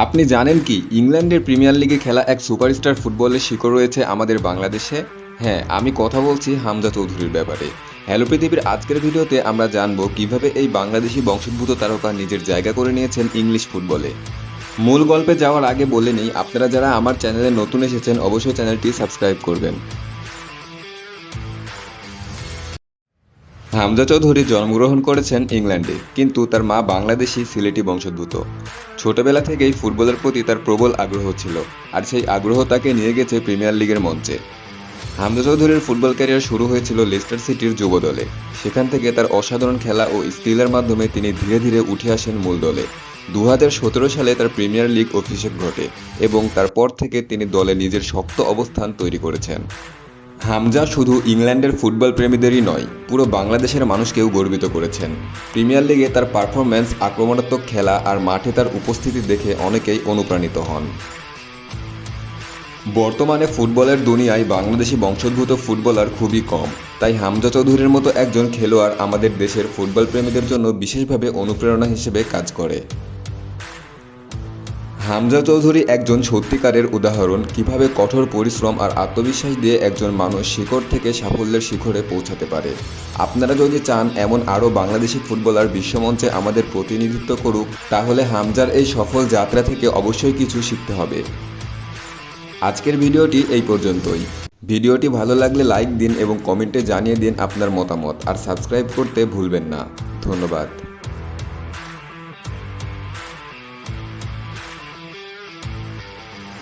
আপনি জানেন কি ইংল্যান্ডের প্রিমিয়ার লিগে খেলা এক সুপারস্টার ফুটবলের শিকড় রয়েছে আমাদের বাংলাদেশে? হ্যাঁ, আমি কথা বলছি হামজা চৌধুরীর ব্যাপারে। হ্যালো পৃথিবীর আজকের ভিডিওতে আমরা জানবো কিভাবে এই বাংলাদেশি বংশোদ্ভূত তারকা নিজের জায়গা করে নিয়েছেন ইংলিশ ফুটবলে। মূল গল্পে যাওয়ার আগে বলে নিই, আপনারা যারা আমার চ্যানেলে নতুন এসেছেন অবশ্যই চ্যানেলটি সাবস্ক্রাইব করবেন। হামজা চৌধুরী জন্মগ্রহণ করেছেন ইংল্যান্ডে, কিন্তু তার মা বাংলাদেশি সিলেটি বংশোদ্ভূত। ছোটবেলা থেকেই ফুটবলের প্রতি তার প্রবল আগ্রহ ছিল, আর সেই আগ্রহ তাকে নিয়ে গেছে প্রিমিয়ার লিগের মঞ্চে। হামজা চৌধুরীর ফুটবল ক্যারিয়ার শুরু হয়েছিল লেস্টার সিটির যুব দলে। সেখান থেকে তার অসাধারণ খেলা ও স্কিলের মাধ্যমে তিনি ধীরে ধীরে উঠে আসেন মূল দলে। 2017 সালে তার প্রিমিয়ার লিগ অভিষেক ঘটে এবং তারপর থেকে তিনি দলে নিজের শক্ত অবস্থান তৈরি করেছেন। হামজা শুধু ইংল্যান্ডের ফুটবল প্রেমীদেরই নয়, পুরো বাংলাদেশের মানুষকেও গর্বিত করেছেন। প্রিমিয়ার লিগে তার পারফরম্যান্স, আক্রমণাত্মক খেলা আর মাঠে তার উপস্থিতি দেখে অনেকেই অনুপ্রাণিত হন। বর্তমানে ফুটবলের দুনিয়ায় বাংলাদেশি বংশোদ্ভূত ফুটবলার খুবই কম, তাই হামজা চৌধুরীর মতো একজন খেলোয়াড় আমাদের দেশের ফুটবল প্রেমীদের জন্য বিশেষভাবে অনুপ্রেরণা হিসেবে কাজ করে। হামজা চৌধুরী একজন সত্যিকারের উদাহরণ কিভাবে কঠোর পরিশ্রম আর আত্মবিশ্বাস দিয়ে একজন মানুষ শিকড় থেকে সাফল্যের শিখরে পৌঁছাতে পারে। আপনারা যদি চান এমন আরও বাংলাদেশি ফুটবলার বিশ্বমঞ্চে আমাদের প্রতিনিধিত্ব করুক, তাহলে হামজার এই সফল যাত্রা থেকে অবশ্যই কিছু শিখতে হবে। আজকের ভিডিওটি এই পর্যন্তই। ভিডিওটি ভালো লাগলে লাইক দিন এবং কমেন্টে জানিয়ে দিন আপনার মতামত, আর সাবস্ক্রাইব করতে ভুলবেন না। ধন্যবাদ।